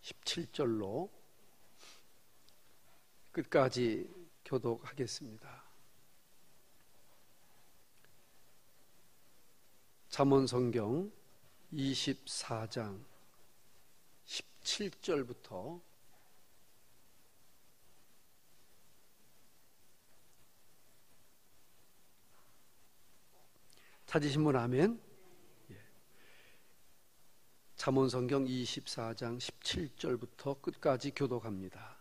17절로 끝까지 교독하겠습니다. 잠언성경 24장 17절부터 찾으신 분 아멘? 잠언성경 24장 17절부터 끝까지 교독합니다.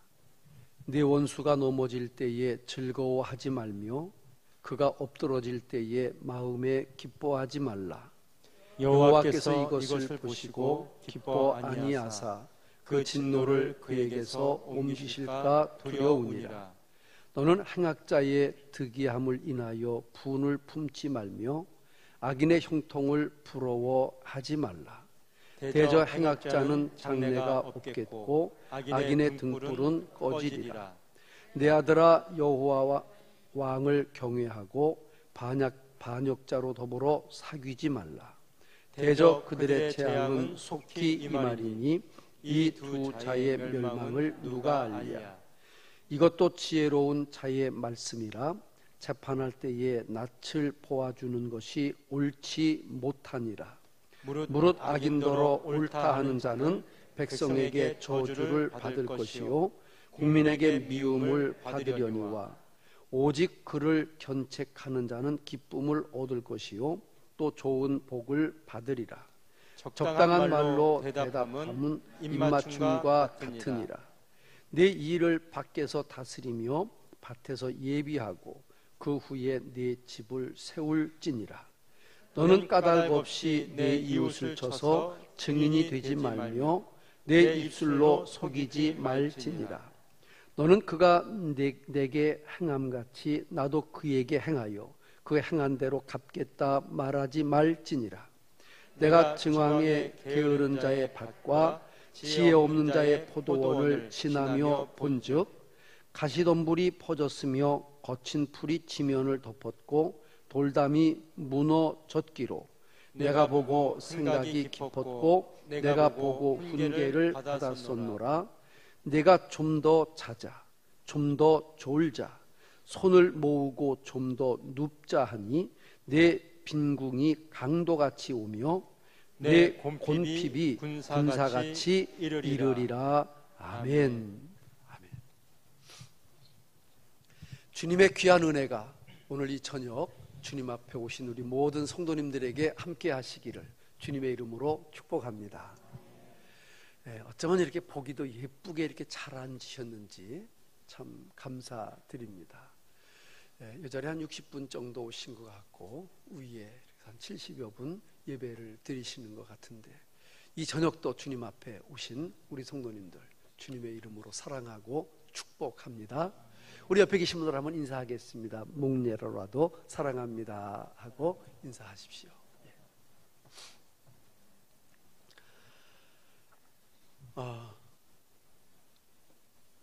네 원수가 넘어질 때에 즐거워하지 말며 그가 엎드러질 때에 마음에 기뻐하지 말라. 여호와께서 이것을 보시고 기뻐 아니하사 그 진노를 그에게서 옮기실까 두려우니라. 너는 행악자의 득이함을 인하여 분을 품지 말며 악인의 형통을 부러워하지 말라. 대저 행악자는 장래가 없겠고 악인의 등불은 꺼지리라. 내 아들아, 여호와 왕을 경외하고 반역자로 더불어 사귀지 말라. 대저 그들의 재앙은 속히 임하리니 이 두 자의 멸망을 누가 알랴. 이것도 지혜로운 자의 말씀이라. 재판할 때에 낯을 보아주는 것이 옳지 못하니라. 무릇 악인더러 옳다 하는 자는 백성에게 저주를 받을 것이요 국민에게 미움을 받으려니와 오직 그를 견책하는 자는 기쁨을 얻을 것이요 또 좋은 복을 받으리라. 적당한 말로 대답함은 입맞춤과 같으니라. 내 일을 밖에서 다스리며 밭에서 예비하고 그 후에 내 집을 세울지니라. 너는 까닭 없이 내 이웃을 쳐서 증인이 되지 말며 내 입술로 속이지 말지니라. 너는 그가 내게 행함같이 나도 그에게 행하여 그 행한 대로 갚겠다 말하지 말지니라. 내가 정황에 게으른 자의 밭과 지혜 없는 자의 포도원을 지나며 본즉 가시덤불이 퍼졌으며 거친 풀이 지면을 덮었고 돌담이 무너졌기로 내가 보고 생각이 깊었고 내가 보고 훈계를 받았었노라. 내가 좀 더 자자, 좀 더 졸자, 손을 모으고 좀 더 눕자 하니 내 빈궁이 강도같이 오며 내 곤핍이 군사같이 이르리라. 아멘. 아멘. 주님의 귀한 은혜가 오늘 이 저녁 주님 앞에 오신 우리 모든 성도님들에게 함께 하시기를 주님의 이름으로 축복합니다. 어쩌면 이렇게 보기도 예쁘게 이렇게 잘 앉으셨는지 참 감사드립니다. 이 자리에 한 60분 정도 오신 것 같고 위에 한 70여 분 예배를 드리시는 것 같은데 이 저녁도 주님 앞에 오신 우리 성도님들 주님의 이름으로 사랑하고 축복합니다. 우리 옆에 계신 분들 한번 인사하겠습니다. 목례로라도 사랑합니다 하고 인사하십시오.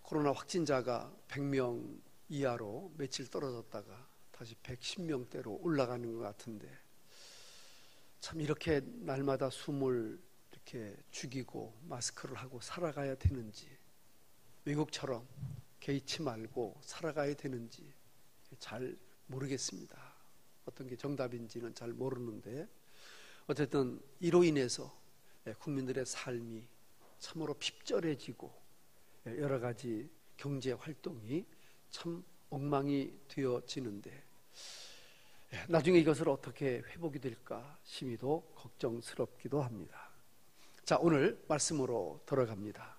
코로나 확진자가 100명 이하로 며칠 떨어졌다가 다시 110명대로 올라가는 것 같은데 참 이렇게 날마다 숨을 이렇게 죽이고 마스크를 하고 살아가야 되는지, 외국처럼 개의치 말고 살아가야 되는지 잘 모르겠습니다. 어떤 게 정답인지는 잘 모르는데 어쨌든 이로 인해서 국민들의 삶이 참으로 핍절해지고 여러 가지 경제 활동이 참 엉망이 되어지는데 나중에 이것을 어떻게 회복이 될까 심히도 걱정스럽기도 합니다. 자, 오늘 말씀으로 들어갑니다.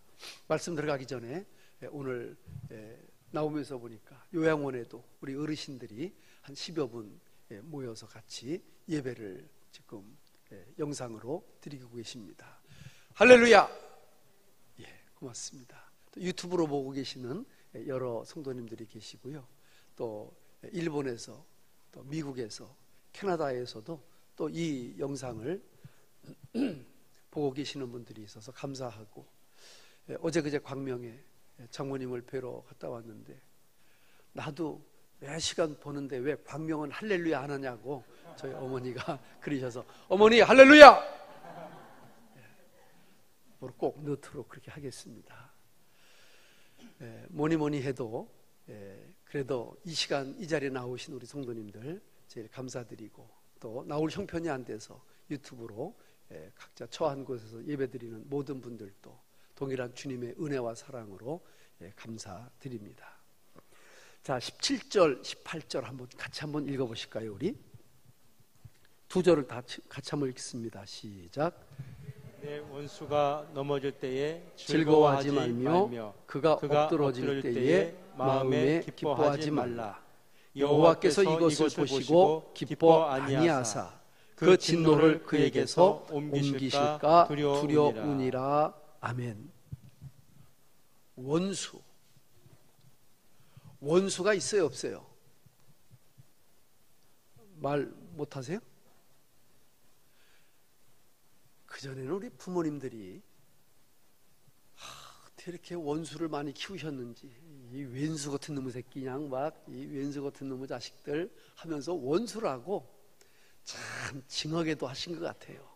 말씀 들어가기 전에 오늘 나오면서 보니까 요양원에도 우리 어르신들이 한 10여 분 모여서 같이 예배를 지금 영상으로 드리고 계십니다. 할렐루야! 예, 고맙습니다. 또 유튜브로 보고 계시는 여러 성도님들이 계시고요. 또 일본에서, 또 미국에서, 캐나다에서도 또 이 영상을 보고 계시는 분들이 있어서 감사하고, 어제 그제 광명에 장모님을 뵈러 갔다 왔는데 나도 몇 시간 보는데 왜 광명은 할렐루야 안 하냐고 저희 어머니가 그러셔서 어머니 할렐루야! 앞으로 꼭 넣도록 그렇게 하겠습니다. 뭐니 해도 그래도 이 시간 이 자리에 나오신 우리 성도님들 제일 감사드리고, 또 나올 형편이 안 돼서 유튜브로 각자 처한 곳에서 예배드리는 모든 분들도 동일한 주님의 은혜와 사랑으로 감사드립니다. 자, 17절 18절 같이 한번 읽어보실까요? 우리 두 절을 다 같이 한번 읽습니다. 시작. 내 원수가 넘어질 때에 즐거워하지 말며 그가 엎드러질 때에 마음에 기뻐하지 말라. 여호와께서 이것을 보시고 기뻐 아니하사 그 진노를 그에게서 옮기실까 두려우니라. 아멘. 원수가 있어요, 없어요? 말 못하세요? 그전에는 우리 부모님들이 어떻게 이렇게 원수를 많이 키우셨는지, 이 왼수 같은 놈의 새끼, 그냥 막 이 왼수 같은 놈의 자식들 하면서 원수라고 참 징하게도 하신 것 같아요.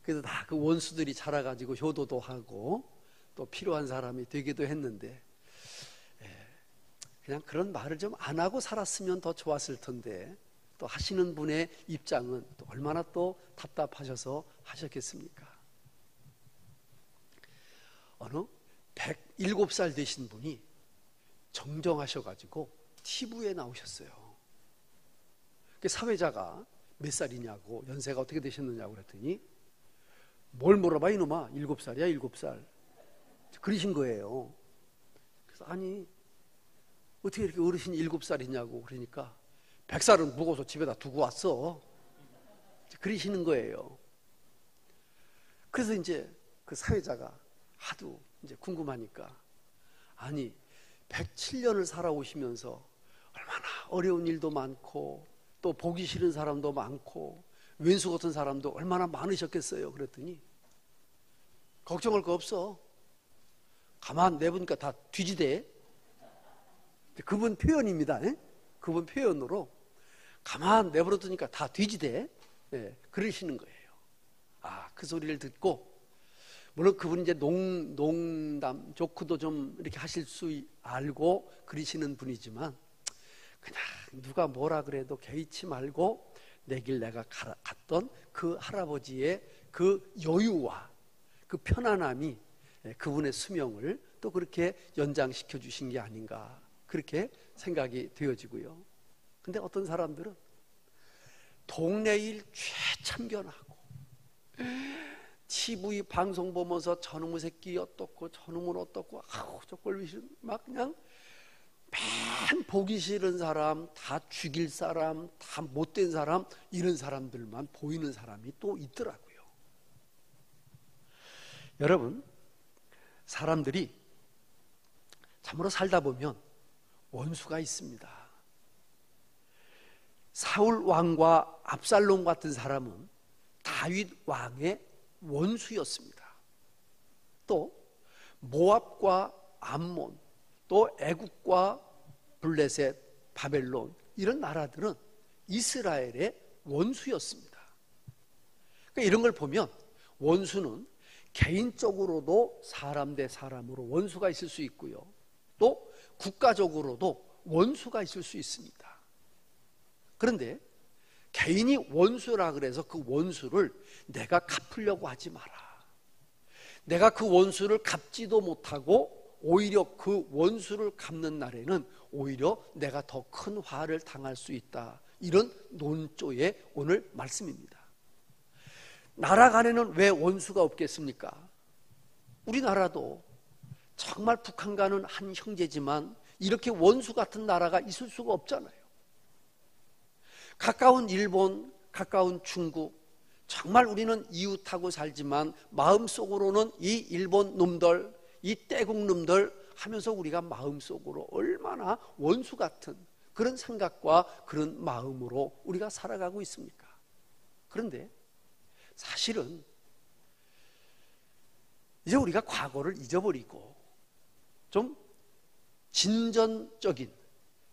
그래서 다 그 원수들이 자라가지고 효도도 하고 또 필요한 사람이 되기도 했는데, 그냥 그런 말을 좀 안 하고 살았으면 더 좋았을 텐데, 또 하시는 분의 입장은 또 얼마나 또 답답하셔서 하셨겠습니까? 어느 107살 되신 분이 정정하셔가지고 TV에 나오셨어요. 그 사회자가 몇 살이냐고, 연세가 어떻게 되셨느냐고 그랬더니, 뭘 물어봐 이놈아, 7살이야 7살 그러신 거예요. 그래서 아니 어떻게 이렇게 어르신이 7살이냐고 그러니까 100살은 묵어서 집에다 두고 왔어 그러시는 거예요. 그래서 이제 그 사회자가 하도 이제 궁금하니까, 아니 107년을 살아오시면서 얼마나 어려운 일도 많고 또 보기 싫은 사람도 많고 왼수 같은 사람도 얼마나 많으셨겠어요. 그랬더니 걱정할 거 없어, 가만 내보니까 다 뒤지대. 그분 표현입니다. 그분 표현으로 가만 내버려두니까 다 뒤지대. 그러시는 거예요. 그 소리를 듣고, 물론 그분 이제 농담 조크도 좀 이렇게 하실 수 알고 그러시는 분이지만, 그냥 누가 뭐라 그래도 개의치 말고 내 길 내가 갔던 그 할아버지의 그 여유와 그 편안함이 그분의 수명을 또 그렇게 연장시켜 주신 게 아닌가, 그렇게 생각이 되어지고요. 근데 어떤 사람들은 동네 일 최참견하고 TV 방송 보면서 저놈의 새끼 어떻고 저놈은 어떻고 저걸 막 그냥 맨 보기 싫은 사람, 다 죽일 사람, 다 못된 사람, 이런 사람들만 보이는 사람이 또 있더라고요. 여러분, 사람들이 참으로 살다 보면 원수가 있습니다. 사울 왕과 압살롬 같은 사람은 다윗 왕의 원수였습니다. 또 모압과 암몬, 또 애국과 블레셋, 바벨론, 이런 나라들은 이스라엘의 원수였습니다. 그러니까 이런 걸 보면 원수는 개인적으로도 사람 대 사람으로 원수가 있을 수 있고요, 또 국가적으로도 원수가 있을 수 있습니다. 그런데 개인이 원수라 그래서 그 원수를 내가 갚으려고 하지 마라. 내가 그 원수를 갚지도 못하고 오히려 그 원수를 갚는 날에는 오히려 내가 더 큰 화를 당할 수 있다. 이런 논조의 오늘 말씀입니다. 나라 간에는 왜 원수가 없겠습니까? 우리나라도 정말 북한과는 한 형제지만 이렇게 원수 같은 나라가 있을 수가 없잖아요. 가까운 일본, 가까운 중국, 정말 우리는 이웃하고 살지만 마음속으로는 이 일본 놈들, 이 떼국 놈들 하면서 우리가 마음속으로 얼마나 원수 같은 그런 생각과 그런 마음으로 우리가 살아가고 있습니까? 그런데 사실은 이제 우리가 과거를 잊어버리고 좀 진전적인,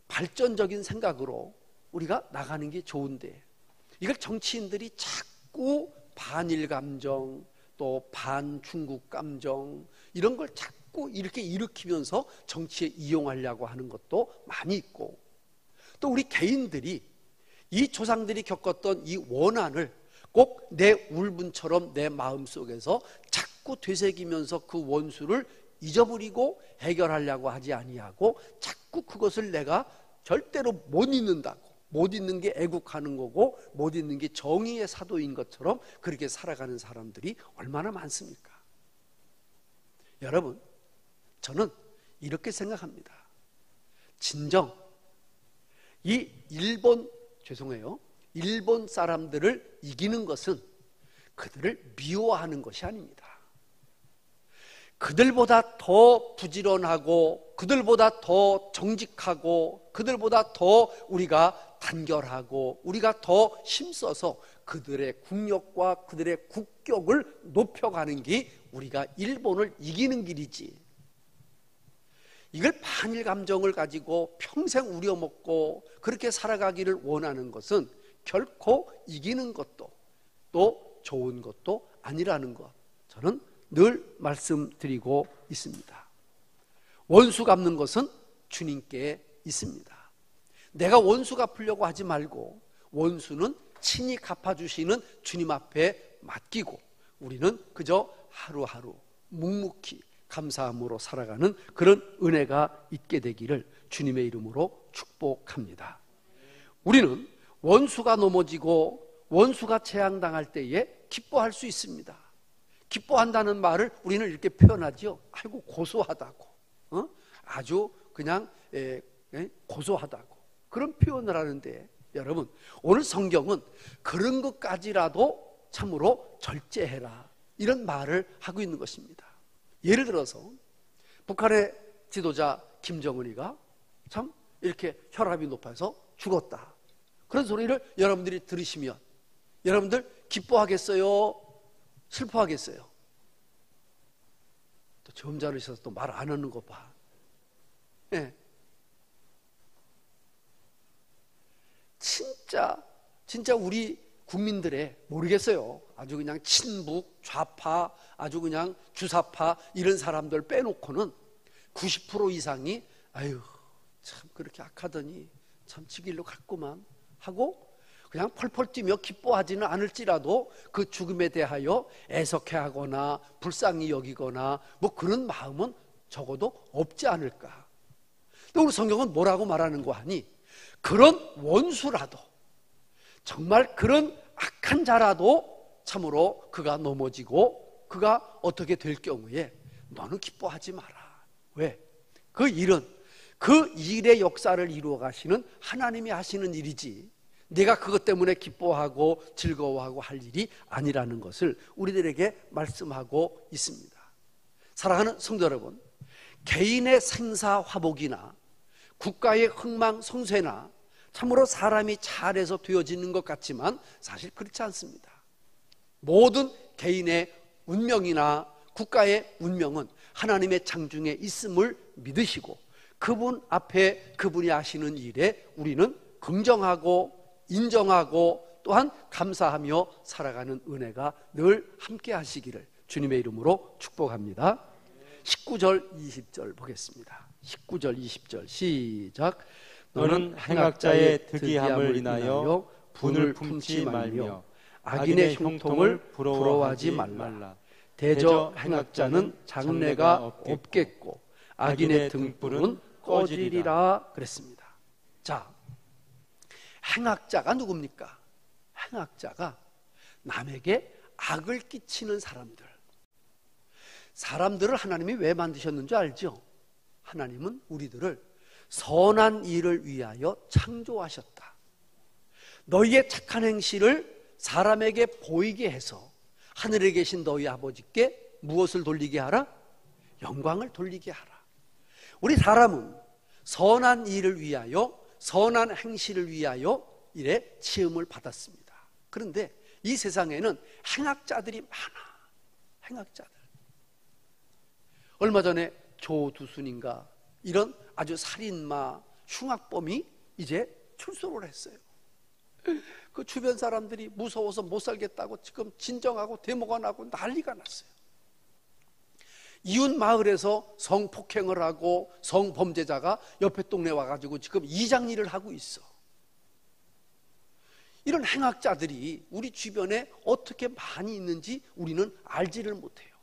발전적인 생각으로 우리가 나가는 게 좋은데, 이걸 정치인들이 자꾸 반일 감정, 또 반중국 감정, 이런 걸 자꾸 이렇게 일으키면서 정치에 이용하려고 하는 것도 많이 있고, 또 우리 개인들이 이 조상들이 겪었던 이 원한을 꼭 내 울분처럼 내 마음속에서 자꾸 되새기면서 그 원수를 잊어버리고 해결하려고 하지 아니하고 자꾸 그것을 내가 절대로 못 잊는다고, 못 잊는 게 애국하는 거고 못 잊는 게 정의의 사도인 것처럼 그렇게 살아가는 사람들이 얼마나 많습니까? 여러분, 저는 이렇게 생각합니다. 진정 이 일본 사람들을 이기는 것은 그들을 미워하는 것이 아닙니다. 그들보다 더 부지런하고 그들보다 더 정직하고 그들보다 더 우리가 단결하고 우리가 더 힘써서 그들의 국력과 그들의 국격을 높여가는 게 우리가 일본을 이기는 길이지, 이걸 반일 감정을 가지고 평생 우려먹고 그렇게 살아가기를 원하는 것은 결코 이기는 것도 또 좋은 것도 아니라는 것, 저는 늘 말씀드리고 있습니다. 원수 갚는 것은 주님께 있습니다. 내가 원수 갚으려고 하지 말고 원수는 친히 갚아주시는 주님 앞에 맡기고 우리는 그저 하루하루 묵묵히 감사함으로 살아가는 그런 은혜가 있게 되기를 주님의 이름으로 축복합니다. 우리는 원수가 넘어지고 원수가 재앙당할 때에 기뻐할 수 있습니다. 기뻐한다는 말을 우리는 이렇게 표현하죠. 아이고 고소하다고, 아주 그냥 고소하다고 그런 표현을 하는데, 여러분 오늘 성경은 그런 것까지라도 참으로 절제해라 이런 말을 하고 있는 것입니다. 예를 들어서 북한의 지도자 김정은이가 참 이렇게 혈압이 높아서 죽었다, 그런 소리를 여러분들이 들으시면 여러분들 기뻐하겠어요? 슬퍼하겠어요? 또 점잖으셔서 또 말 안 하는 거 봐. 네. 진짜 우리 국민들의 모르겠어요, 아주 그냥 친북, 좌파, 아주 그냥 주사파 이런 사람들 빼놓고는 90% 이상이 아유 참 그렇게 악하더니 참 지길로 갔구만 하고 그냥 펄펄 뛰며 기뻐하지는 않을지라도 그 죽음에 대하여 애석해하거나 불쌍히 여기거나 뭐 그런 마음은 적어도 없지 않을까. 또 우리 성경은 뭐라고 말하는 거 하니, 그런 원수라도 정말 그런 악한 자라도 참으로 그가 넘어지고 그가 어떻게 될 경우에 너는 기뻐하지 마라. 왜? 그 일은 그 일의 역사를 이루어 가시는 하나님이 하시는 일이지 내가 그것 때문에 기뻐하고 즐거워하고 할 일이 아니라는 것을 우리들에게 말씀하고 있습니다. 사랑하는 성도 여러분, 개인의 생사화복이나 국가의 흥망성쇠나 참으로 사람이 잘해서 되어지는 것 같지만 사실 그렇지 않습니다. 모든 개인의 운명이나 국가의 운명은 하나님의 장중에 있음을 믿으시고 그분 앞에 그분이 하시는 일에 우리는 긍정하고 인정하고 또한 감사하며 살아가는 은혜가 늘 함께 하시기를 주님의 이름으로 축복합니다. 19절 20절 보겠습니다. 19절 20절 시작. 너는 행악자의 득이함을 인하여 분을 품지 말며 악인의 형통을 부러워하지 말라. 대저 행악자는 장래가 없겠고 악인의 등불은 꺼지리라 그랬습니다. 자, 행악자가 누굽니까? 행악자가 남에게 악을 끼치는 사람들을 하나님이 왜 만드셨는 줄 알죠? 하나님은 우리들을 선한 일을 위하여 창조하셨다. 너희의 착한 행실을 사람에게 보이게 해서 하늘에 계신 너희 아버지께 무엇을 돌리게 하라? 영광을 돌리게 하라. 우리 사람은 선한 일을 위하여, 선한 행실을 위하여 이래 지음을 받았습니다. 그런데 이 세상에는 행악자들이 많아. 행악자들. 얼마 전에 조두순인가 이런 아주 살인마, 흉악범이 이제 출소를 했어요. 그 주변 사람들이 무서워서 못 살겠다고 지금 진정하고 데모가 나고 난리가 났어요. 이웃 마을에서 성폭행을 하고 성범죄자가 옆에 동네 와가지고 지금 이장일을 하고 있어. 이런 행악자들이 우리 주변에 어떻게 많이 있는지 우리는 알지를 못해요.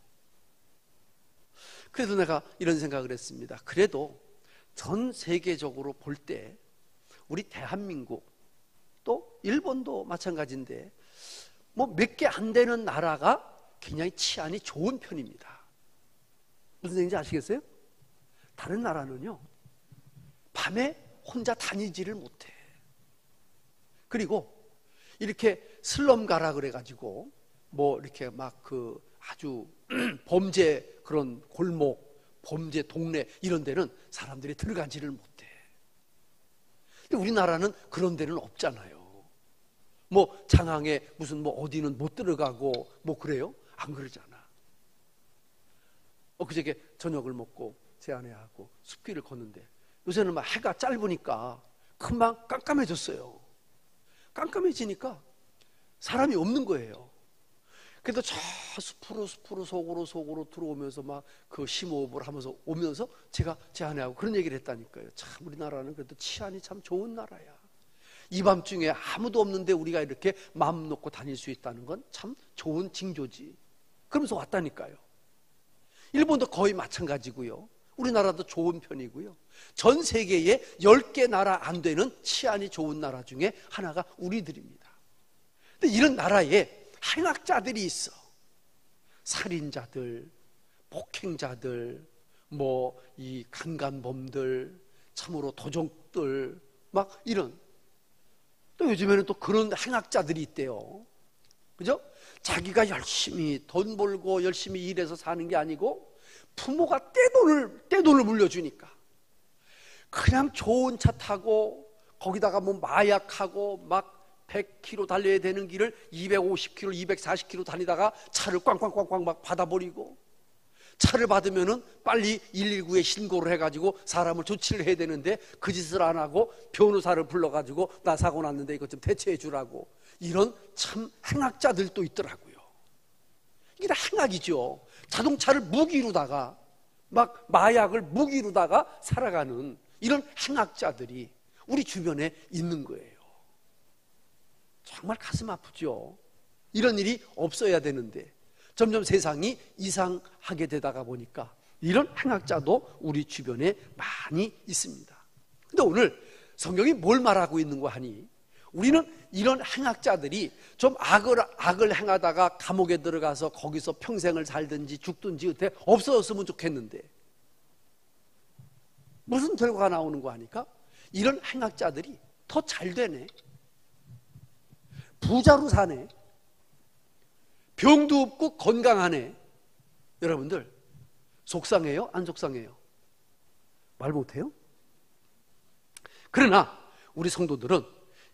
그래서 내가 이런 생각을 했습니다. 그래도 전 세계적으로 볼 때 우리 대한민국 또 일본도 마찬가지인데 뭐 몇 개 안 되는 나라가 굉장히 치안이 좋은 편입니다. 무슨 얘기인지 아시겠어요? 다른 나라는요 밤에 혼자 다니지를 못해. 그리고 이렇게 슬럼 가라 그래가지고 뭐 이렇게 막 그 아주 범죄 그런 골목, 범죄 동네 이런 데는 사람들이 들어가지를 못해. 근데 우리나라는 그런 데는 없잖아요. 뭐 장항에 무슨 뭐 어디는 못 들어가고 뭐 그래요? 안 그러잖아. 그저께 저녁을 먹고 제 아내하고 숲길을 걷는데 요새는 막 해가 짧으니까 금방 깜깜해졌어요. 깜깜해지니까 사람이 없는 거예요. 그래도 저 숲으로 속으로 들어오면서 막 그 심호흡을 하면서 오면서 제가 제 아내하고 그런 얘기를 했다니까요. 참 우리나라는 그래도 치안이 참 좋은 나라야. 이 밤중에 아무도 없는데 우리가 이렇게 마음 놓고 다닐 수 있다는 건 참 좋은 징조지. 그러면서 왔다니까요. 일본도 거의 마찬가지고요. 우리나라도 좋은 편이고요. 전 세계에 10개 나라 안 되는 치안이 좋은 나라 중에 하나가 우리들입니다. 근데 이런 나라에 행악자들이 있어. 살인자들, 폭행자들, 뭐 이 강간범들, 참으로 도적들, 막 이런. 또 요즘에는 또 그런 행악자들이 있대요. 그죠? 자기가 열심히 돈 벌고 열심히 일해서 사는 게 아니고 부모가 떼돈을 물려주니까 그냥 좋은 차 타고 거기다가 뭐 마약하고 막 100km 달려야 되는 길을 250km, 240km 다니다가 차를 꽝꽝꽝꽝 막 받아버리고 차를 받으면은 빨리 119에 신고를 해가지고 사람을 조치를 해야 되는데 그 짓을 안 하고 변호사를 불러가지고 나 사고 났는데 이것 좀 대처해 주라고 이런 참 행악자들도 있더라고요. 이게 다 행악이죠. 자동차를 무기로다가 막 마약을 무기로다가 살아가는 이런 행악자들이 우리 주변에 있는 거예요. 정말 가슴 아프죠. 이런 일이 없어야 되는데 점점 세상이 이상하게 되다가 보니까 이런 행악자도 우리 주변에 많이 있습니다. 근데 오늘 성경이 뭘 말하고 있는 거 하니 우리는 이런 행악자들이 좀 악을 행하다가 감옥에 들어가서 거기서 평생을 살든지 죽든지 어때 없어졌으면 좋겠는데 무슨 결과가 나오는 거 하니까 이런 행악자들이 더 잘 되네. 부자로 사네. 병도 없고 건강하네. 여러분들 속상해요? 안 속상해요? 말 못해요? 그러나 우리 성도들은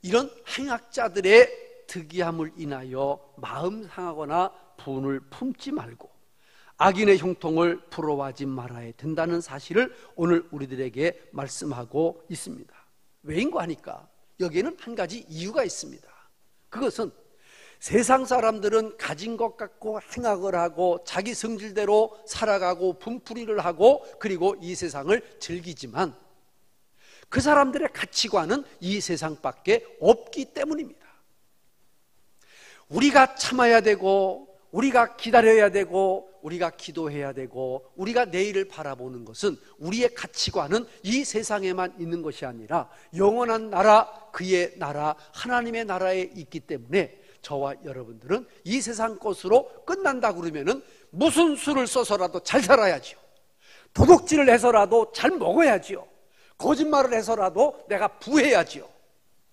이런 행악자들의 특이함을 인하여 마음 상하거나 분을 품지 말고 악인의 형통을 부러워하지 말아야 된다는 사실을 오늘 우리들에게 말씀하고 있습니다. 왜인고 하니까 여기에는 한 가지 이유가 있습니다. 그것은 세상 사람들은 가진 것 갖고 행악을 하고 자기 성질대로 살아가고 분풀이를 하고 그리고 이 세상을 즐기지만 그 사람들의 가치관은 이 세상밖에 없기 때문입니다. 우리가 참아야 되고 우리가 기다려야 되고 우리가 기도해야 되고 우리가 내일을 바라보는 것은 우리의 가치관은 이 세상에만 있는 것이 아니라 영원한 나라, 그의 나라, 하나님의 나라에 있기 때문에 저와 여러분들은 이 세상 것으로 끝난다 그러면은 무슨 수를 써서라도 잘 살아야지요. 도둑질을 해서라도 잘 먹어야지요. 거짓말을 해서라도 내가 부해야지요.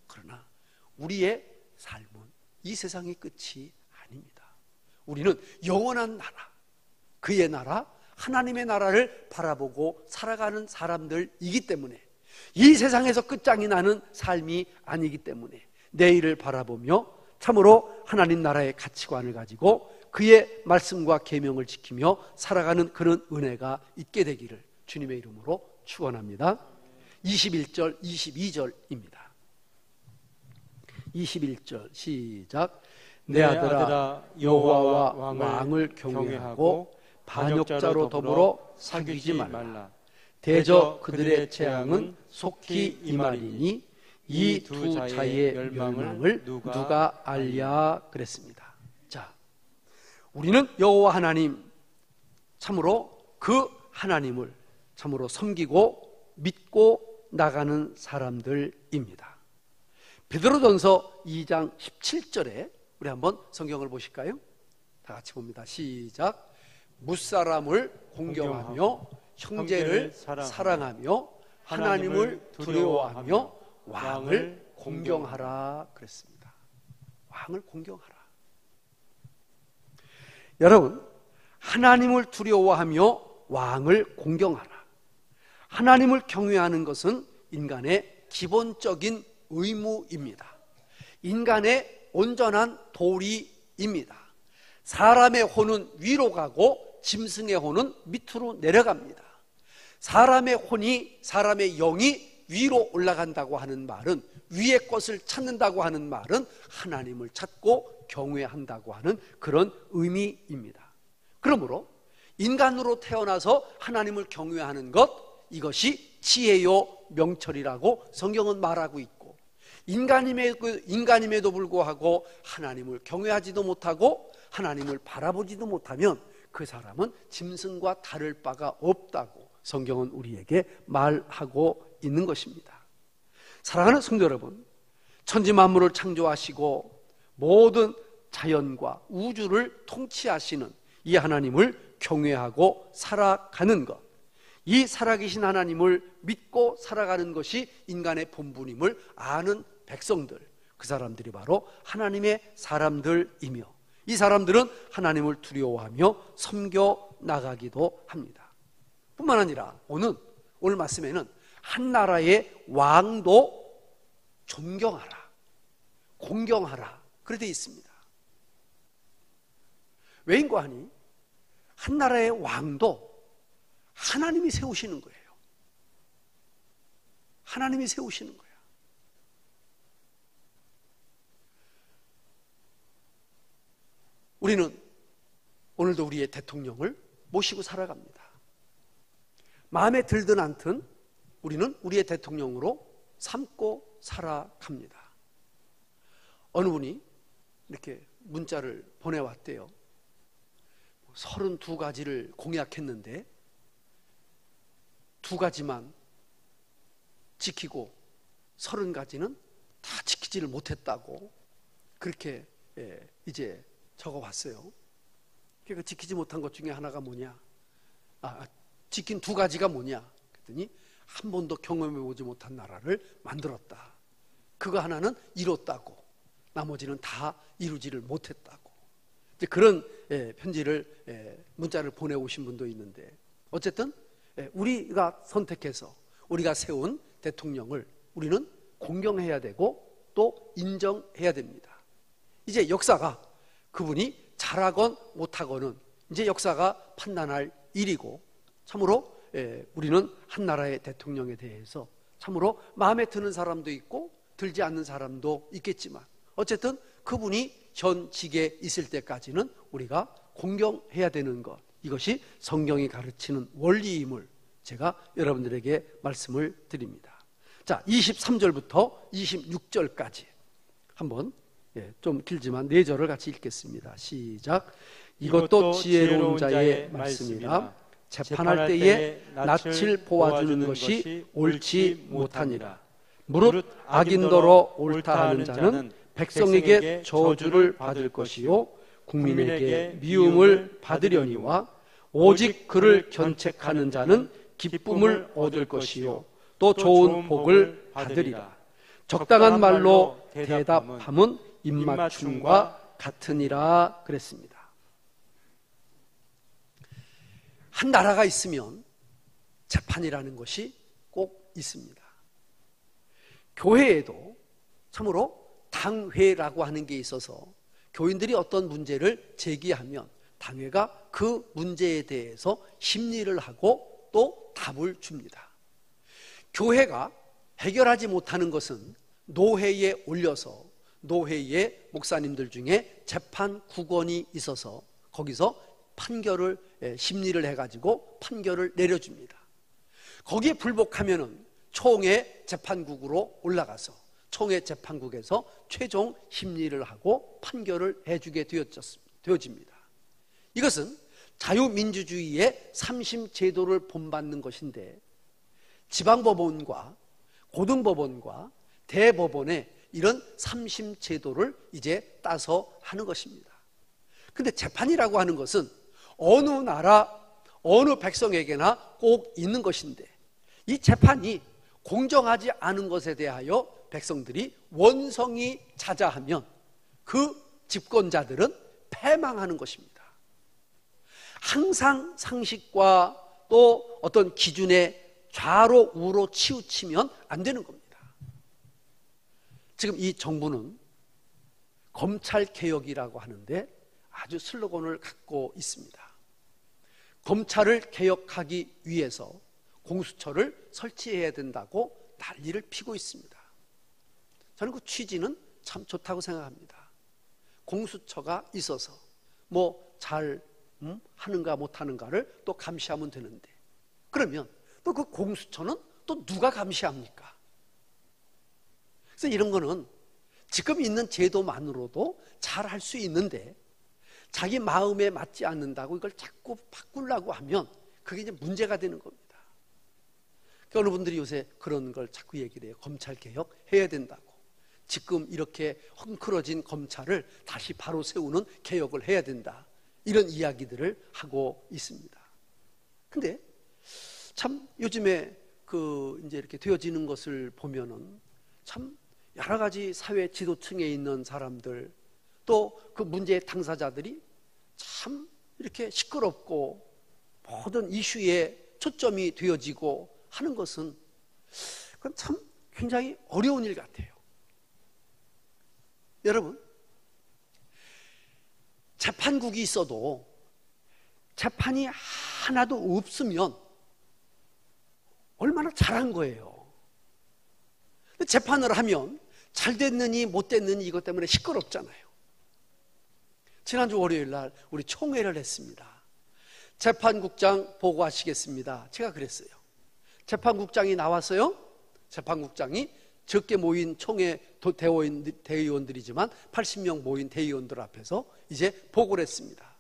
그러나 우리의 삶은 이 세상의 끝이 아닙니다. 우리는 영원한 나라, 그의 나라, 하나님의 나라를 바라보고 살아가는 사람들이기 때문에 이 세상에서 끝장이 나는 삶이 아니기 때문에 내일을 바라보며 참으로 하나님 나라의 가치관을 가지고 그의 말씀과 계명을 지키며 살아가는 그런 은혜가 있게 되기를 주님의 이름으로 축원합니다. 21절, 22절입니다. 21절 시작. 내 아들아 여호와와 왕을 경외하고 반역자로 더불어 사귀지 말라. 대저 그들의 재앙은 속히 임하리니 이 두 자의 멸망을 누가 알랴 그랬습니다. 자, 우리는 여호와 하나님 참으로 그 하나님을 참으로 섬기고 믿고 나가는 사람들입니다. 베드로전서 2장 17절에 우리 한번 성경을 보실까요? 다 같이 봅니다. 시작. 무사람을 공경하며 형제를 사랑하며 하나님을 두려워하며 왕을 공경하라 그랬습니다. 왕을 공경하라. 여러분, 하나님을 두려워하며 왕을 공경하라. 하나님을 경외하는 것은 인간의 기본적인 의무입니다. 인간의 온전한 도리입니다. 사람의 혼은 위로 가고 짐승의 혼은 밑으로 내려갑니다. 사람의 혼이, 사람의 영이 위로 올라간다고 하는 말은, 위의 것을 찾는다고 하는 말은 하나님을 찾고 경외한다고 하는 그런 의미입니다. 그러므로 인간으로 태어나서 하나님을 경외하는 것, 이것이 지혜요 명철이라고 성경은 말하고 있고, 인간임에도 불구하고 하나님을 경외하지도 못하고 하나님을 바라보지도 못하면 그 사람은 짐승과 다를 바가 없다고 성경은 우리에게 말하고 있는 것입니다. 사랑하는 성도 여러분, 천지 만물을 창조하시고 모든 자연과 우주를 통치하시는 이 하나님을 경외하고 살아가는 것, 이 살아계신 하나님을 믿고 살아가는 것이 인간의 본분임을 아는 백성들, 그 사람들이 바로 하나님의 사람들이며, 이 사람들은 하나님을 두려워하며 섬겨 나가기도 합니다. 뿐만 아니라 오늘 말씀에는 한 나라의 왕도 존경하라, 공경하라 그렇게 되어 있습니다. 왜인고 하니 한 나라의 왕도 하나님이 세우시는 거예요. 하나님이 세우시는 거예요. 우리는 오늘도 우리의 대통령을 모시고 살아갑니다. 마음에 들든 않든 우리는 우리의 대통령으로 삼고 살아갑니다. 어느 분이 이렇게 문자를 보내왔대요. 32가지를 공약했는데 2가지만 지키고 30가지는 다 지키지를 못했다고 그렇게 이제 적어봤어요. 그러니까 지키지 못한 것 중에 하나가 뭐냐? 지킨 2가지가 뭐냐? 그랬더니 한 번도 경험해보지 못한 나라를 만들었다. 그거 하나는 이뤘다고, 나머지는 다 이루지를 못했다고. 이제 그런 편지를, 문자를 보내오신 분도 있는데, 어쨌든 우리가 선택해서 우리가 세운 대통령을 우리는 공경해야 되고 또 인정해야 됩니다. 이제 역사가 그분이 잘하건 못하건은 이제 역사가 판단할 일이고, 참으로 우리는 한 나라의 대통령에 대해서 참으로 마음에 드는 사람도 있고 들지 않는 사람도 있겠지만, 어쨌든 그분이 현직에 있을 때까지는 우리가 공경해야 되는 것, 이것이 성경이 가르치는 원리임을 제가 여러분들에게 말씀을 드립니다. 자, 23절부터 26절까지 한번 좀 길지만 4절을 같이 읽겠습니다. 시작. 이것도 지혜로운 자의 말씀이라. 재판할 때에 낯을 보아주는 것이 옳지 못하니라. 무릇 악인더러 옳다 하는 자는 백성에게 저주를 받을 것이요 국민에게 미움을 받으려니와 오직 그를 견책하는 자는 기쁨을 얻을 것이요 또 좋은 복을 받으리라. 적당한 말로 대답함은 입맞춤과 같으니라 그랬습니다. 한 나라가 있으면 재판이라는 것이 꼭 있습니다. 교회에도 참으로 당회라고 하는 게 있어서 교인들이 어떤 문제를 제기하면 당회가 그 문제에 대해서 심리를 하고 또 답을 줍니다. 교회가 해결하지 못하는 것은 노회에 올려서 노회의 목사님들 중에 재판국원이 있어서 거기서 판결을, 심리를 해가지고 판결을 내려줍니다. 거기에 불복하면은 총회 재판국으로 올라가서 총회 재판국에서 최종 심리를 하고 판결을 해주게 되어집니다. 이것은 자유민주주의의 3심 제도를 본받는 것인데, 지방법원과 고등법원과 대법원의 이런 3심 제도를 이제 따서 하는 것입니다. 근데 재판이라고 하는 것은 어느 나라, 어느 백성에게나 꼭 있는 것인데, 이 재판이 공정하지 않은 것에 대하여 백성들이 원성이 자자하면 그 집권자들은 패망하는 것입니다. 항상 상식과 또 어떤 기준에 좌로 우로 치우치면 안 되는 겁니다. 지금 이 정부는 검찰개혁이라고 하는데 아주 슬로건을 갖고 있습니다. 검찰을 개혁하기 위해서 공수처를 설치해야 된다고 난리를 피고 있습니다. 저는 그 취지는 참 좋다고 생각합니다. 공수처가 있어서 뭐 잘 하는가 못하는가를 또 감시하면 되는데, 그러면 또 그 공수처는 또 누가 감시합니까? 그래서 이런 거는 지금 있는 제도만으로도 잘 할 수 있는데, 자기 마음에 맞지 않는다고 이걸 자꾸 바꾸려고 하면 그게 이제 문제가 되는 겁니다. 그러니까 어느 분들이 요새 그런 걸 자꾸 얘기를 해요. 검찰 개혁 해야 된다고. 지금 이렇게 헝클어진 검찰을 다시 바로 세우는 개혁을 해야 된다, 이런 이야기들을 하고 있습니다. 근데 참 요즘에 이제 이렇게 되어지는 것을 보면은 참 여러 가지 사회 지도층에 있는 사람들, 또 그 문제의 당사자들이 참 이렇게 시끄럽고 모든 이슈에 초점이 되어지고 하는 것은, 그건 참 굉장히 어려운 일 같아요. 여러분, 재판국이 있어도 재판이 하나도 없으면 얼마나 잘한 거예요. 재판을 하면 잘 됐느니 못 됐느니 이것 때문에 시끄럽잖아요. 지난주 월요일 날 우리 총회를 했습니다. 재판국장 보고하시겠습니다. 제가 그랬어요. 재판국장이 나왔어요. 재판국장이 적게 모인 총회 대의원들이지만 80명 모인 대의원들 앞에서 이제 보고를 했습니다.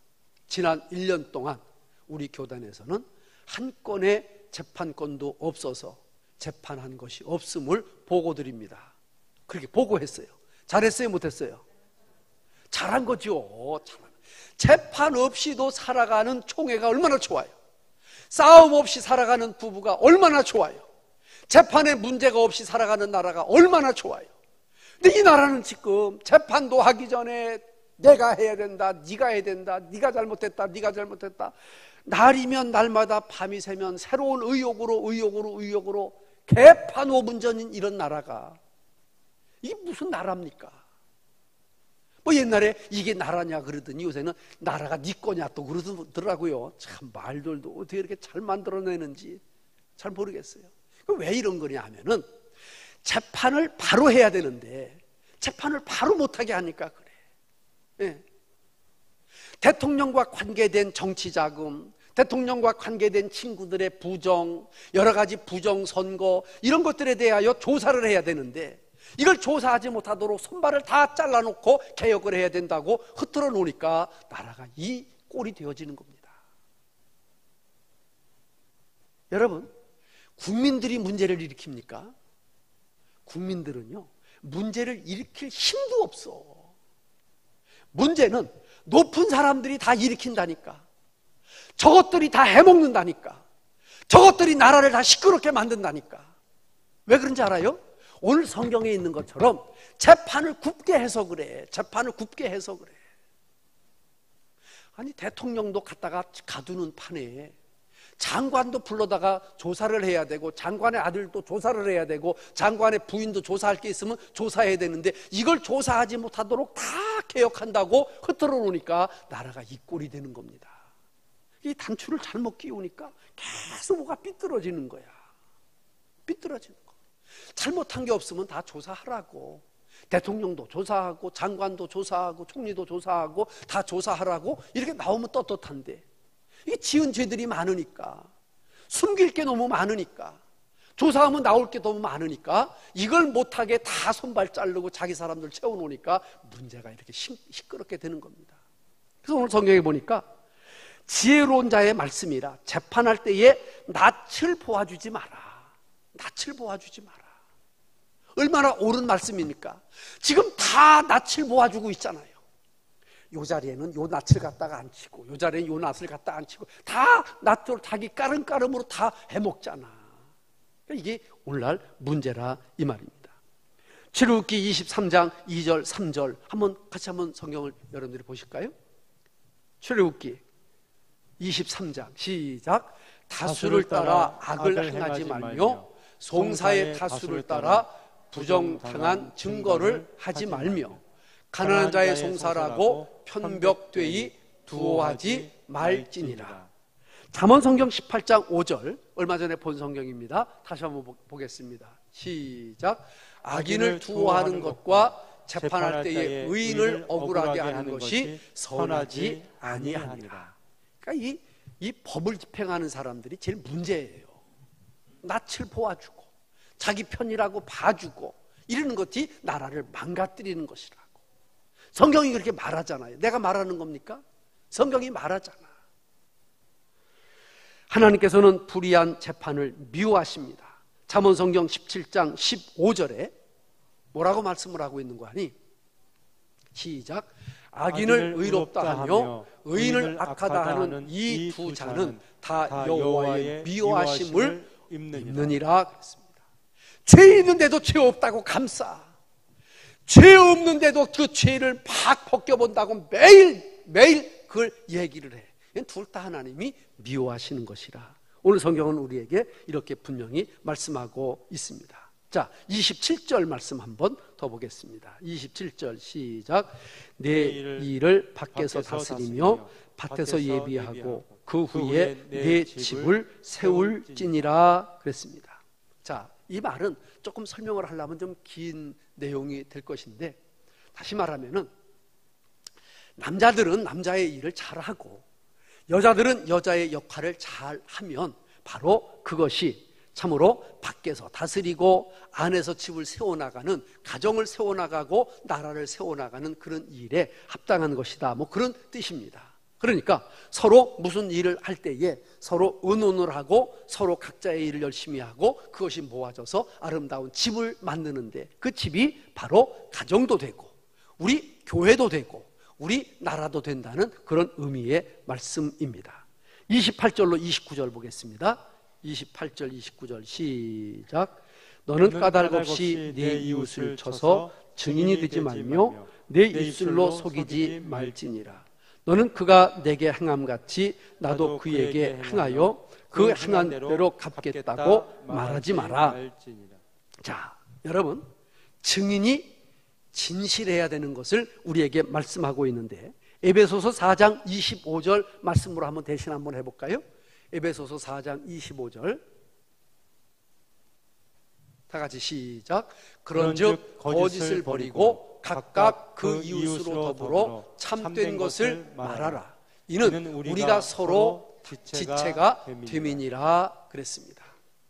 지난 1년 동안 우리 교단에서는 한 건의 재판권도 없어서 재판한 것이 없음을 보고드립니다. 그렇게 보고했어요. 잘했어요, 못했어요? 잘한 거죠. 재판 없이도 살아가는 총회가 얼마나 좋아요. 싸움 없이 살아가는 부부가 얼마나 좋아요. 재판에 문제가 없이 살아가는 나라가 얼마나 좋아요. 근데 이 나라는 지금 재판도 하기 전에 내가 해야 된다, 네가 해야 된다, 네가 잘못했다, 네가 잘못했다, 날이면 날마다 밤이 새면 새로운 의혹으로 개판오분전인 이런 나라가, 이게 무슨 나라입니까? 뭐 옛날에 이게 나라냐 그러더니 요새는 나라가 네 거냐 또 그러더라고요. 참 말들도 어떻게 이렇게 잘 만들어내는지 잘 모르겠어요. 왜 이런 거냐 하면은 재판을 바로 해야 되는데 재판을 바로 못하게 하니까 그래. 예. 대통령과 관계된 정치자금, 대통령과 관계된 친구들의 부정, 여러 가지 부정선거, 이런 것들에 대하여 조사를 해야 되는데 이걸 조사하지 못하도록 손발을 다 잘라놓고 개혁을 해야 된다고 흐트러 놓으니까 나라가 이 꼴이 되어지는 겁니다. 여러분, 국민들이 문제를 일으킵니까? 국민들은요, 문제를 일으킬 힘도 없어. 문제는 높은 사람들이 다 일으킨다니까. 저것들이 다 해먹는다니까. 저것들이 나라를 다 시끄럽게 만든다니까. 왜 그런지 알아요? 오늘 성경에 있는 것처럼 재판을 굽게 해서 그래. 재판을 굽게 해서 그래. 아니, 대통령도 갖다가 가두는 판에 장관도 불러다가 조사를 해야 되고, 장관의 아들도 조사를 해야 되고, 장관의 부인도 조사할 게 있으면 조사해야 되는데 이걸 조사하지 못하도록 다 개혁한다고 흐트러 놓으니까 나라가 이 꼴이 되는 겁니다. 이 단추를 잘못 끼우니까 계속 뭐가 삐뚤어지는 거야. 삐뚤어지는 거. 잘못한 게 없으면 다 조사하라고. 대통령도 조사하고 장관도 조사하고 총리도 조사하고 다 조사하라고 이렇게 나오면 떳떳한데, 이게 지은 죄들이 많으니까, 숨길 게 너무 많으니까, 조사하면 나올 게 너무 많으니까 이걸 못하게 다 손발 자르고 자기 사람들 채워놓으니까 문제가 이렇게 시끄럽게 되는 겁니다. 그래서 오늘 성경에 보니까 지혜로운 자의 말씀이라, 재판할 때에 낯을 보아주지 마라. 낯을 보아주지 마라. 얼마나 옳은 말씀입니까? 지금 다 낯을 보아주고 있잖아요. 요 자리에는 요 낯을 갖다가 앉히고, 요 자리에는 요 낯을 갖다가 앉히고, 다 낯으로 자기 까름까름으로 다 해먹잖아. 그러니까 이게 오늘날 문제라 이 말입니다. 출애굽기 23장 2절 3절 같이 한번 성경을 여러분들이 보실까요? 출애굽기 23장 시작. 다수를 따라 악을 행하지 말며 송사의 다수를 따라 부정당한 증거를 하지 말며 가난한 자의 송사라고 편벽되이 두어하지 말지니라. 잠언 성경 18장 5절, 얼마 전에 본 성경입니다. 다시 한번 보겠습니다. 시작. 악인을 두어하는 것과 재판할 때에 의인을 억울하게 하는 것이 선하지 아니하니라. 그러니까 이 법을 집행하는 사람들이 제일 문제예요. 낯을 보아주고 자기 편이라고 봐주고 이러는 것이 나라를 망가뜨리는 것이라고. 성경이 그렇게 말하잖아요. 내가 말하는 겁니까? 성경이 말하잖아. 하나님께서는 불의한 재판을 미워하십니다. 잠언 성경 17장 15절에 뭐라고 말씀을 하고 있는 거 아니? 시작. 악인을 의롭다 하며 의인을 악하다 하는 이 두 자는 다 여호와의 미워하심을 입느니라 그랬습니다. 죄 있는데도 죄 없다고 감싸, 죄 없는데도 그 죄를 막 벗겨본다고 매일 그걸 얘기를 해. 둘 다 하나님이 미워하시는 것이라. 오늘 성경은 우리에게 이렇게 분명히 말씀하고 있습니다. 자, 27절 말씀 한번 더 보겠습니다. 27절 시작. 내 일을 밖에서 다스리며 밭에서 예비하고 그 후에 내 집을 세울지니라 그랬습니다. 자, 이 말은 조금 설명을 하려면 좀 긴 내용이 될 것인데, 다시 말하면은 남자들은 남자의 일을 잘하고 여자들은 여자의 역할을 잘하면 바로 그것이 참으로 밖에서 다스리고 안에서 집을 세워나가는, 가정을 세워나가고 나라를 세워나가는 그런 일에 합당한 것이다, 뭐 그런 뜻입니다. 그러니까 서로 무슨 일을 할 때에 서로 의논을 하고 서로 각자의 일을 열심히 하고 그것이 모아져서 아름다운 집을 만드는데, 그 집이 바로 가정도 되고 우리 교회도 되고 우리 나라도 된다는 그런 의미의 말씀입니다. 28절로 29절 보겠습니다. 28절 29절 시작. 너는 까닭 없이 네 이웃을 쳐서 증인이 되지 말며 내 입술로 속이지 말지니라. 너는 그가 내게 행함같이 나도 그에게 행하여 그 행한 대로 갚겠다고 말하지 마라. 자, 여러분, 증인이 진실해야 되는 것을 우리에게 말씀하고 있는데, 에베소서 4장 25절 말씀으로 한번 대신 한번 해볼까요? 에베소서 4장 25절 다 같이 시작. 그런즉 거짓을 버리고 각각 그 이웃으로 더불어 참된 것을 말하라. 이는 우리가 서로 지체가 됨이니라 그랬습니다.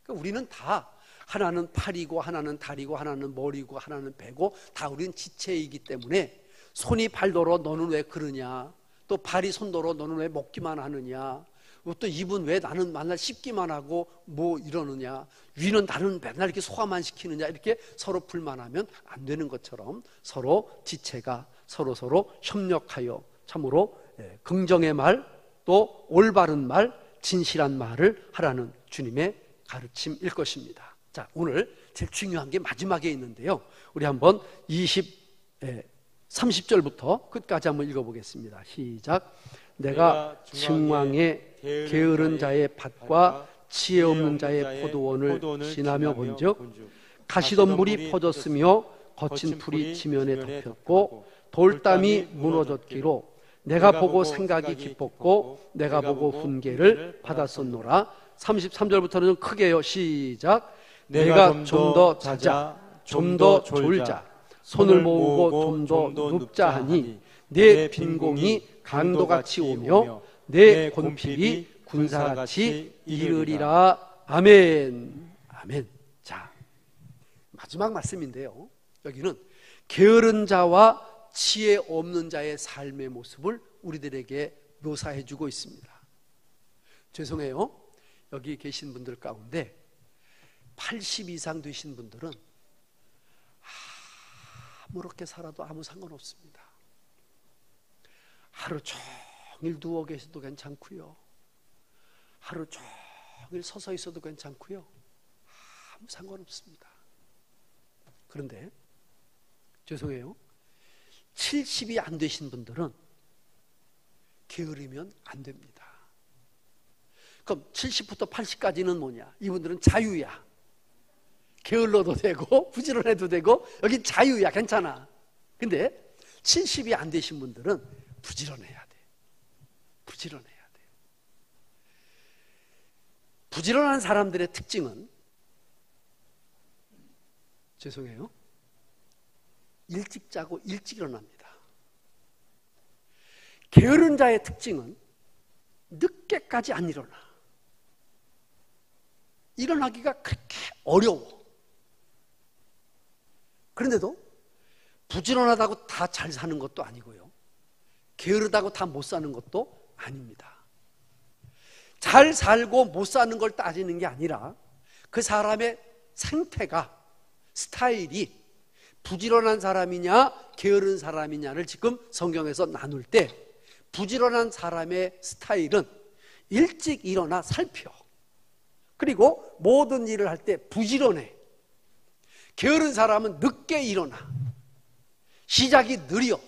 그러니까 우리는 다, 하나는 팔이고 하나는 다리고 하나는 머리고 하나는 배고 다 우리는 지체이기 때문에, 손이 발도로 너는 왜 그러냐, 또 발이 손도로 너는 왜 먹기만 하느냐, 또 입은 왜 나는 맨날 씹기만 하고 뭐 이러느냐, 위는 나는 맨날 이렇게 소화만 시키느냐, 이렇게 서로 불만하면 안 되는 것처럼 서로 지체가 서로 협력하여 참으로 긍정의 말, 또 올바른 말, 진실한 말을 하라는 주님의 가르침일 것입니다. 자, 오늘 제일 중요한 게 마지막에 있는데요, 우리 한번 30절부터 끝까지 한번 읽어보겠습니다. 시작. 내가 증왕의 게으른 자의 밭과 지혜 없는 자의 포도원을 지나며 본즉 가시덤불이 퍼졌으며 거친 풀이 지면에 덮였고 돌담이 무너졌기로 내가 보고 생각이 깊었고 내가 보고 훈계를 받았었노라. 33절부터는 좀 크게요. 시작. 내가 좀 더 자자, 좀 더 졸자, 손을 모으고 좀 더 눕자 하니 내 빈공이 강도같이 오며 내 곤핍이 군사같이 이르리라. 아멘. 아멘. 자, 마지막 말씀인데요, 여기는 게으른 자와 지혜 없는 자의 삶의 모습을 우리들에게 묘사해 주고 있습니다. 죄송해요, 여기 계신 분들 가운데 80 이상 되신 분들은 아무렇게 살아도 아무 상관없습니다. 하루 종일 누워 계셔도 괜찮고요, 하루 종일 서서 있어도 괜찮고요, 아무 상관없습니다. 그런데 죄송해요, 70이 안 되신 분들은 게으르면 안 됩니다. 그럼 70부터 80까지는 뭐냐? 이분들은 자유야. 게을러도 되고 부지런해도 되고 여기 자유야, 괜찮아. 근데 70이 안 되신 분들은 부지런해야 돼. 부지런해야 돼. 부지런한 사람들의 특징은, 죄송해요, 일찍 자고 일찍 일어납니다. 게으른 자의 특징은 늦게까지 안 일어나. 일어나기가 그렇게 어려워. 그런데도 부지런하다고 다 잘 사는 것도 아니고요, 게으르다고 다 못 사는 것도 아닙니다. 잘 살고 못 사는 걸 따지는 게 아니라 그 사람의 생태가, 스타일이 부지런한 사람이냐 게으른 사람이냐를 지금 성경에서 나눌 때, 부지런한 사람의 스타일은 일찍 일어나 살펴. 그리고 모든 일을 할 때 부지런해. 게으른 사람은 늦게 일어나. 시작이 느려.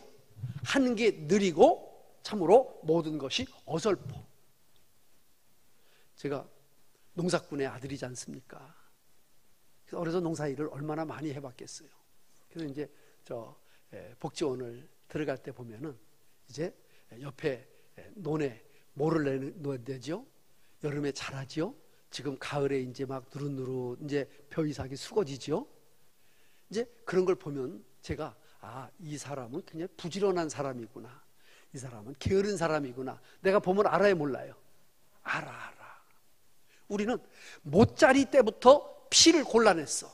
하는 게 느리고 참으로 모든 것이 어설퍼. 제가 농사꾼의 아들이지 않습니까? 그래서 어려서 농사일을 얼마나 많이 해봤겠어요. 그래서 이제 복지원을 들어갈 때 보면은 이제 옆에 논에 모를 내죠. 여름에 자라지요. 지금 가을에 이제 막 누릇누릇 이제 벼이삭이 수거지죠. 이제 그런 걸 보면 제가, 이 사람은 그냥 부지런한 사람이구나, 이 사람은 게으른 사람이구나, 내가 보면 알아요, 몰라요? 알아. 우리는 모짜리 때부터 피를 골라냈어.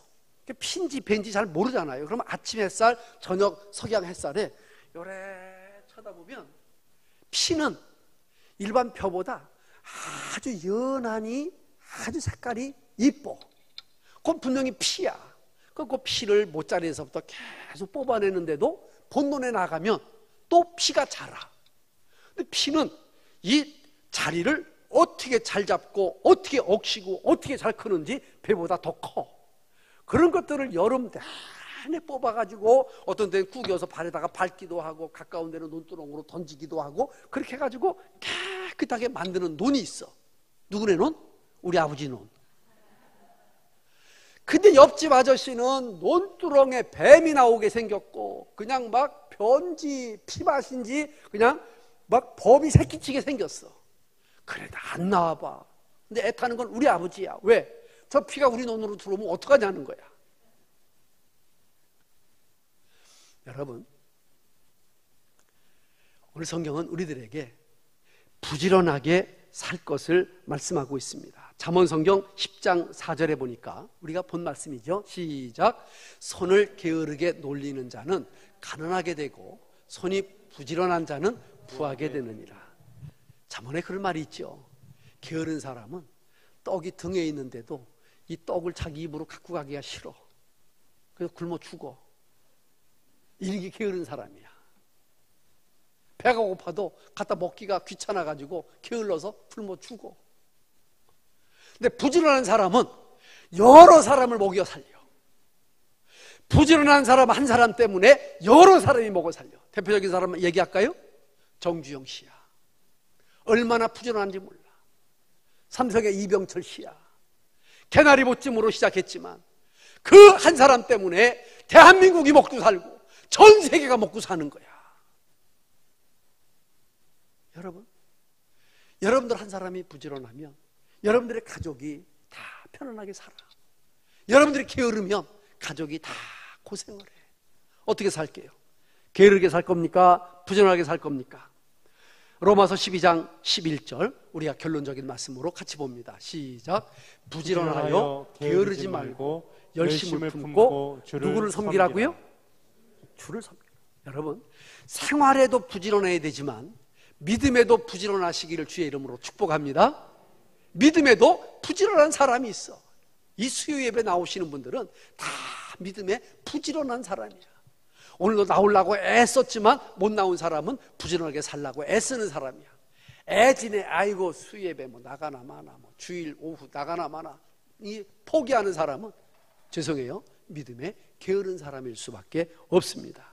피인지 벤지 잘 모르잖아요. 그러면 아침 햇살, 저녁 석양 햇살에 요래 쳐다보면 피는 일반 벼보다 아주 연하니 아주 색깔이 이뻐. 그건 분명히 피야. 그 피를 모짜리에서부터 계속 뽑아내는데도 본론에 나가면 또 피가 자라. 근데 피는 이 자리를 어떻게 잘 잡고 어떻게 억시고 어떻게 잘 크는지 배보다 더 커. 그런 것들을 여름 내내 뽑아가지고 어떤 데는 구겨서 발에다가 밟기도 하고 가까운 데는 논두렁으로 던지기도 하고 그렇게 해가지고 깨끗하게 만드는 논이 있어. 누구네 논? 우리 아버지 논. 근데 옆집 아저씨는 논두렁에 뱀이 나오게 생겼고 그냥 막 변지 피밭인지 그냥 막 범이 새끼치게 생겼어. 그래도 안 나와봐. 근데 애타는 건 우리 아버지야. 왜? 저 피가 우리 논으로 들어오면 어떡하냐는 거야. 여러분, 오늘 성경은 우리들에게 부지런하게 살 것을 말씀하고 있습니다. 잠언성경 10장 4절에 보니까 우리가 본 말씀이죠. 시작. 손을 게으르게 놀리는 자는 가난하게 되고 손이 부지런한 자는 부하게 되느니라. 잠언에 그런 말이 있죠. 게으른 사람은 떡이 등에 있는데도 이 떡을 자기 입으로 갖고 가기가 싫어. 그래서 굶어 죽어. 이게 게으른 사람이야. 배가 고파도 갖다 먹기가 귀찮아가지고 게을러서 굶어 죽어. 근데 부지런한 사람은 여러 사람을 먹여 살려. 부지런한 사람 한 사람 때문에 여러 사람이 먹어 살려. 대표적인 사람 얘기할까요? 정주영 씨야. 얼마나 부지런한지 몰라. 삼성의 이병철 씨야. 개나리 보찜으로 시작했지만 그 한 사람 때문에 대한민국이 먹고 살고 전 세계가 먹고 사는 거야. 여러분들 한 사람이 부지런하면 여러분들의 가족이 다 편안하게 살아. 여러분들이 게으르면 가족이 다 고생을 해. 어떻게 살게요? 게으르게 살 겁니까? 부지런하게 살 겁니까? 로마서 12장 11절 우리가 결론적인 말씀으로 같이 봅니다. 시작. 부지런하여 게으르지 말고 열심을 품고 누구를 섬기라고요? 주를 섬기라. 여러분, 생활에도 부지런해야 되지만 믿음에도 부지런하시기를 주의 이름으로 축복합니다. 믿음에도 부지런한 사람이 있어. 이 수요 예배 나오시는 분들은 다 믿음에 부지런한 사람이야. 오늘도 나오려고 애썼지만 못 나온 사람은 부지런하게 살라고 애쓰는 사람이야. 애지네. 아이고 수요 예배 뭐 나가나 마나, 뭐 주일 오후 나가나 마나, 이 포기하는 사람은 죄송해요, 믿음에 게으른 사람일 수밖에 없습니다.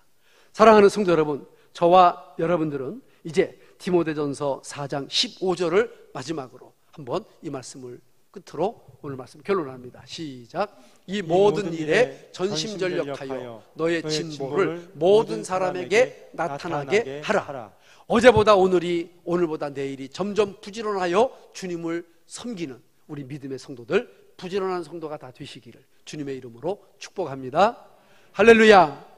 사랑하는 성도 여러분, 저와 여러분들은 이제 디모데전서 4장 15절을 마지막으로 한번 이 말씀을 끝으로 오늘 말씀 결론합니다. 시작. 이 모든 일에 전심전력하여 너의 진보를 모든 사람에게 나타나게 하라. 어제보다 오늘이, 오늘보다 내일이 점점 부지런하여 주님을 섬기는 우리 믿음의 성도들, 부지런한 성도가 다 되시기를 주님의 이름으로 축복합니다. 할렐루야.